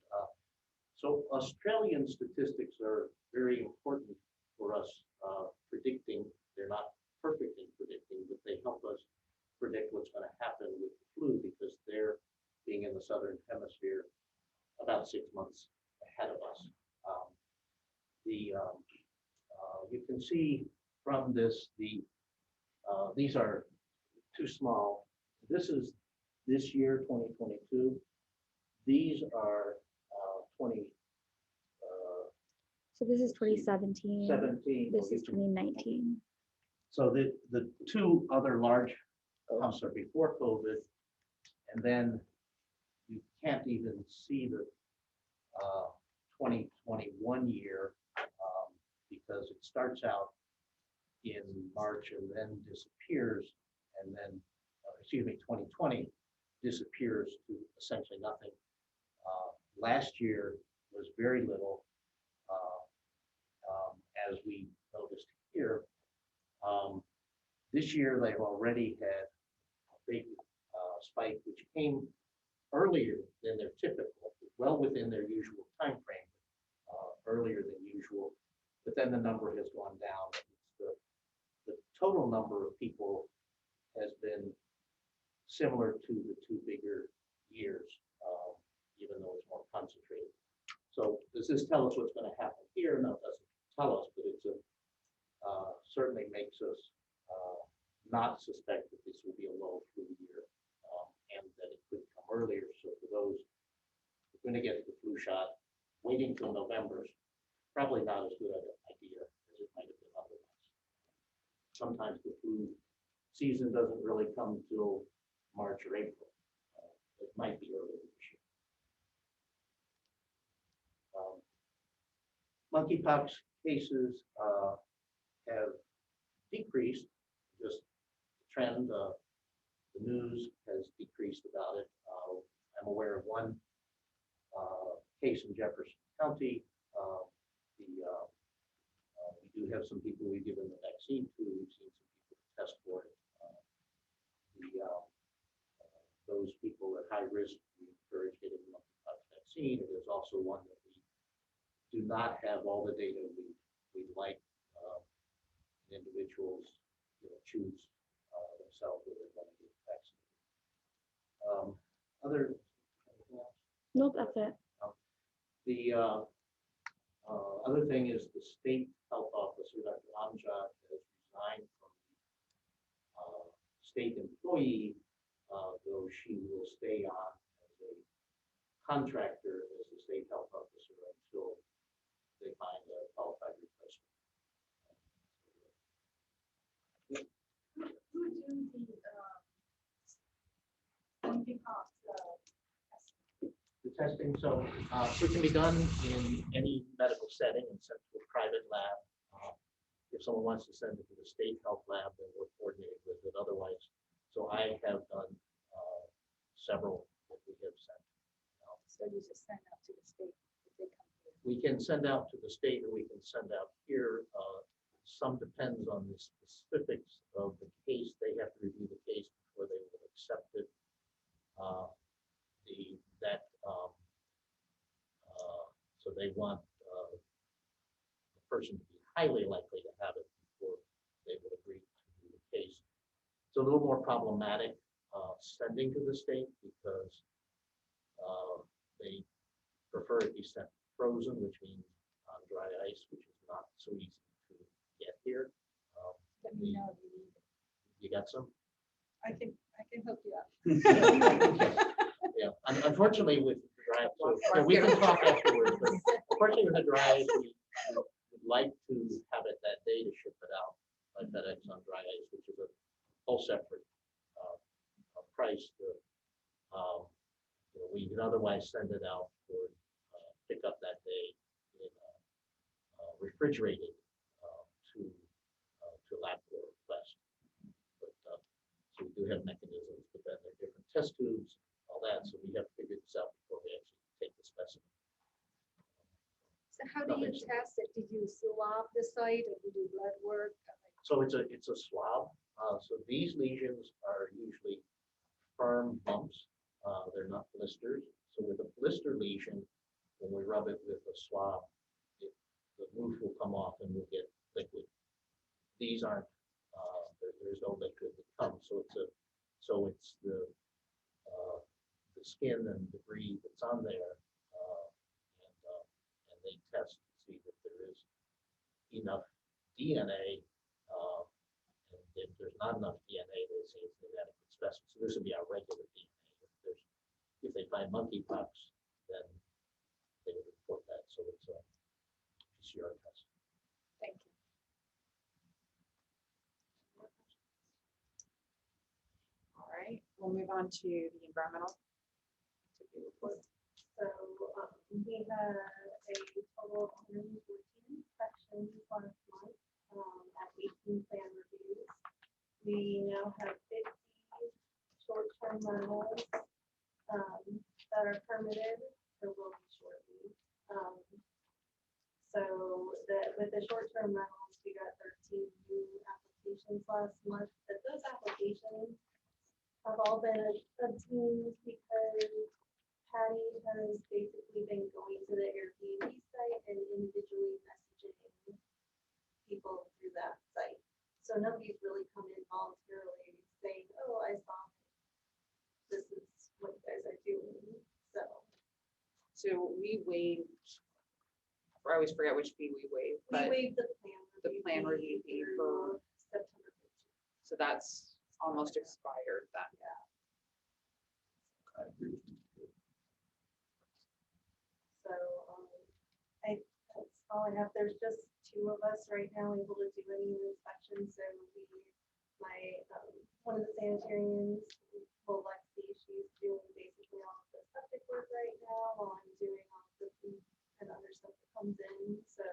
So Australian statistics are very important for us predicting. They're not perfect in predicting, but they help us predict what's going to happen with the flu because they're being in the southern hemisphere about 6 months ahead of us. You can see from this these are too small. This is this year 2022. These are 2017. So this is 2017. This is 2019. So the two other large humps are before COVID, and then you can't even see the 2021 year because it starts out in March and then disappears, and then, 2020 disappears to essentially nothing. Last year was very little, as we noticed here. This year, they've already had a big spike, which came earlier than their typical, well within their usual time frame, earlier than usual. But then the number has gone down. The total number of people has been similar to the two bigger years, even though it's more concentrated. So does this tell us what's going to happen here? No, it doesn't tell us, but it's certainly makes us not suspect that this will be a low flu year, and that it could come earlier. So for those who are going to get the flu shot, waiting till November is probably not as good an idea as it might have been otherwise. Sometimes the flu season doesn't really come till March or April. It might be earlier this year. Monkeypox cases have decreased, just the trend. The news has decreased about it. I'm aware of one case in Jefferson County. We do have some people we've given the vaccine to. We've seen some people test for it. Those people at high risk, we encourage getting the monkeypox vaccine. There's also one that we do not have all the data we'd like. Individuals choose themselves whether they're going to get vaccinated. Nope, that's it. The other thing is the state health officer, Dr. Amjad, has resigned from state employee, though she will stay on as a contractor as the state health officer until they find a qualified replacement. The testing, so it can be done in any medical setting and sent to a private lab. If someone wants to send it to the state health lab, then we're coordinated with it otherwise. So I have done several that we have sent. So you just send out to the state if they come here. We can send out to the state or we can send out here. Some depends on the specifics of the case. They have to review the case before they will accept it. So they want the person to be highly likely to have it before they would agree to do the case. It's a little more problematic sending to the state because they prefer it be sent frozen, which means on dry ice, which is not so easy to get here. Let me know if you need it. You got some? I can hook you up. Yeah, unfortunately with the dry, so we can talk afterwards, but unfortunately with the dry, we would like to have it that day to ship it out by FedEx on dry ice, which is a whole separate price. The We can otherwise send it out for pickup that day in refrigerated to Labcorp request. But, so we do have mechanisms, but then there are different test tubes, all that, so we have to figure this out before we actually take the specimen. So how do you test it? Did you swab the site or did you do blood work? So it's a swab. So these lesions are usually firm bumps. They're not blisters. So with a blister lesion, when we rub it with a swab, the roof will come off and we'll get liquid. These aren't. There's no liquid that comes. So it's the skin and debris that's on there, and they test to see if there is enough DNA. And if there's not enough DNA, they say it's an inadequate specimen. So this would be our regular DNA. If they find monkeypox, then they would report that. So it's a PCR test. Thank you. All right, we'll move on to the environmental. Report. So we had a total of 114 inspections last month at 18 plan reviews. We now have 50 short-term rentals that are permitted, or will be shortly. With the short-term rentals, we got 13 new applications last month, but those applications have all been obtained because Patty has basically been going to the Airbnb site and individually messaging people through that site. So nobody's really come in voluntarily saying, oh, I saw this is what you guys are doing. So we waived, I always forget which fee we waived, We but waived the plan review fee through for, September 15th. so that's almost expired then. I agree with you. So that's all I have. There's just 2 of us right now able to do any inspections. So one of the sanitarians, Lexi, she's doing basically all of the septic work right now while I'm doing all the food and other stuff that comes in. So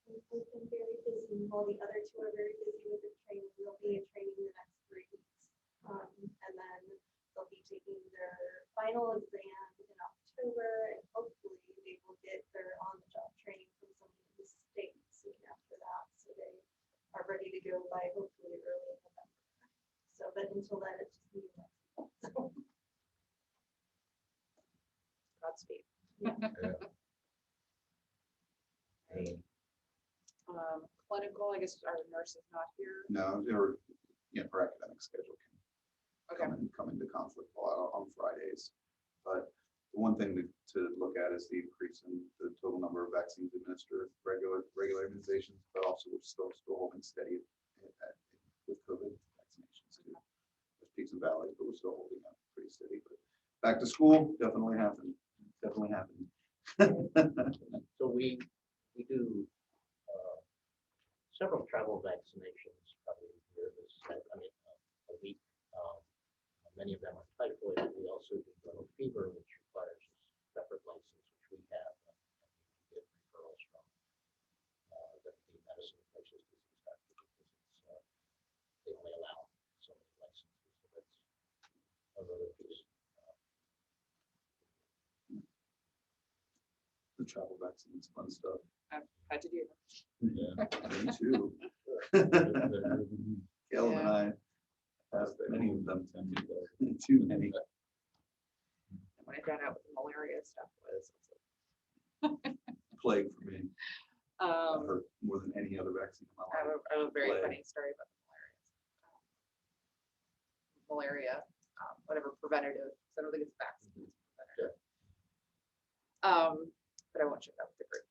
we've been very busy while the other 2 are very busy with the training. They'll be in training the next 3 weeks. And then they'll be taking their final exam in October, and hopefully they will get their on-the-job training from somebody in the state soon after that. So they are ready to go by hopefully early November. So, but until then, it's just me. So, Godspeed. Yeah. Clinical, I guess our nurse is not here. No, her academic schedule Okay. can come into conflict a lot on Fridays. But the one thing to look at is the increase in the total number of vaccines administered, regular immunizations, but also we're still holding steady with COVID vaccinations too. There's peaks and valleys, but we're still holding up pretty steady. But back to school definitely happened. Definitely happened. So we do several travel vaccinations probably a year. A week. Many of them are typhoid, but we also do yellow fever, which requires a separate license, which we have. And we get referrals from the medicine places, disease doctors, because they only allow so many licenses. So that's another piece. The travel vaccines, fun stuff. I've had to do them. Me too. Caleb and I have many of them. Too many. When I found out what the malaria stuff was, Plague for me. I I've heard more than any other vaccine in my have life. a very Plague. funny story about the malaria. Whatever preventative, so I don't think it's vaccine. It's preventative. But I won't share that with the group.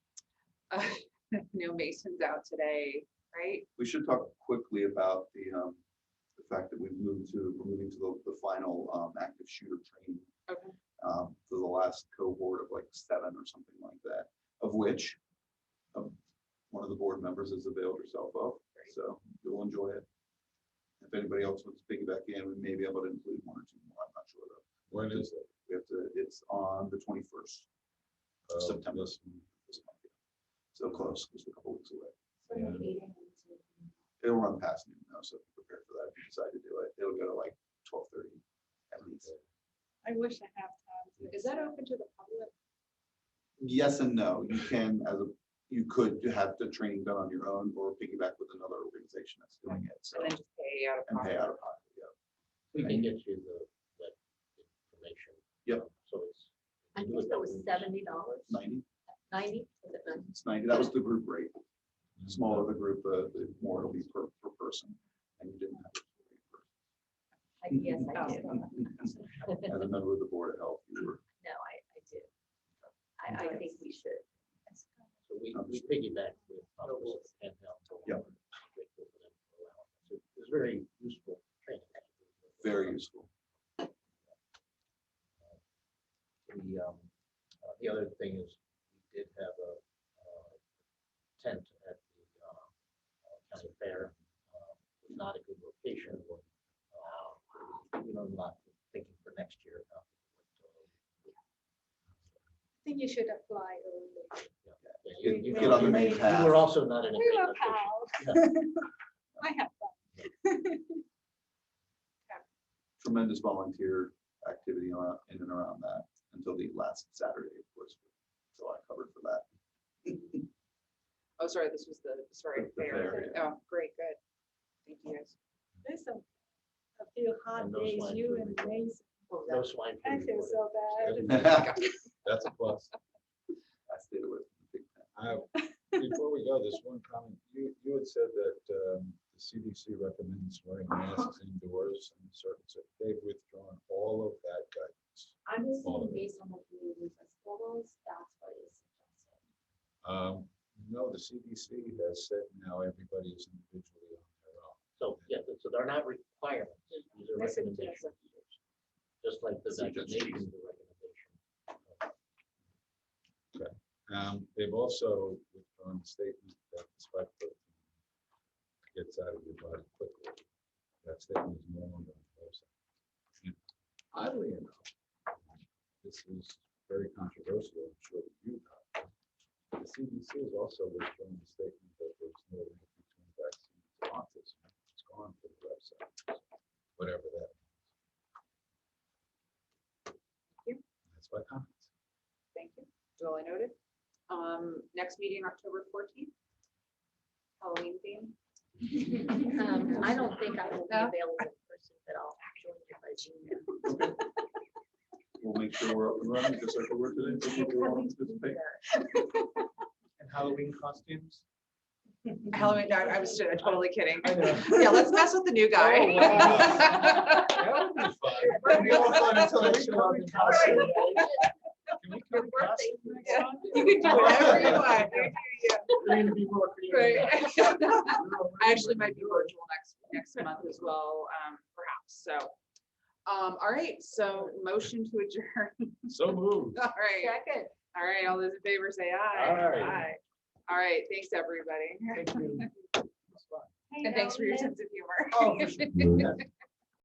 Mason's out today, right? We should talk quickly about the fact that we're moving to the final active shooter training. Okay. For the last cohort of like 7 or something like that, of which one of the board members has availed herself of. So you'll enjoy it. If anybody else wants to piggyback in, we may be able to include 1 or 2 more. I'm not sure though. When is it? We have to. It's is on the 21st of September. This month, yeah. So close, just a couple weeks away. It'll run past noon now, so prepare for that if you decide to do it. It'll go to like 12:30 at least. I wish I have time. Is that open to the public? Yes and no. You can, you could have the training done on your own or piggyback with another organization that's doing it. So, And then just pay out of and pay pocket? out of pocket, yeah. We can get you that information. Yep. So it's. I think it was $70, 90, 90, was it 90? it's 90. That was the group rate. Smaller the group, the more it'll be per person. And you didn't have to pay per Yes, I did. As a member of the Board of Health, you were. No, I did. I think we should. So we piggyback with Office of Health. Yep. It's very useful training. Very useful. The other thing is we did have a tent at the county fair. Not a good location. Not thinking for next year. I think you should apply early. You get on the main path. You were also not in a We great were location. pals. I have fun. Tremendous volunteer activity in and around that until the last Saturday, of course. So I covered for that. Oh, sorry, this was the The fair. fair, yeah. Oh, great, good. Thank you guys. There's a few hot And no days, swine you food. and Mason. No swine I food feel reported. so bad. That's a plus. I stayed away from the big tent. Before we go, this one comment, you had said that the CDC recommends wearing masks indoors and certain, they've withdrawn all of that guidance. I'm just All saying of it. based on what the latest photos, that's what is suggested. No, the CDC has said now everybody is individually on their own. So, yeah, so they're not requirements. These are That's a recommendations. Just like the Suggestions. vaccination, the recommendation. They've also withdrawn the statement that the spike protein gets out of your body quickly. That statement is no longer on the website. And oddly enough, this is very controversial, I'm sure that you know. The CDC has also withdrawn the statement that there's no link between vaccines and autism. It's gone from the website, whatever that means. That's my comments. Thank you. Duly noted. Next meeting, October 14th. Halloween theme. I don't think I will be No? available in person, but I'll join you by Zoom. We'll make sure we're up and running just like we were today. so people will participate. And Halloween costumes? Halloween, no, I was totally kidding. I know. Yeah, let's mess with the new guy. Oh, wow. That would be fun. Might be all fun until they show up in costume. Can we come in costume next Yeah, time? you can do whatever you want. Yeah. We're gonna be more creative. Right. I actually might be virtual next month as well, perhaps. So, all right. So, motion to adjourn. So moved. All right. Second. All right. All those in favor say aye. Aye. All right. Thanks, everybody. Thank you. It's fun. And thanks for your sense of humor. Oh, for sure.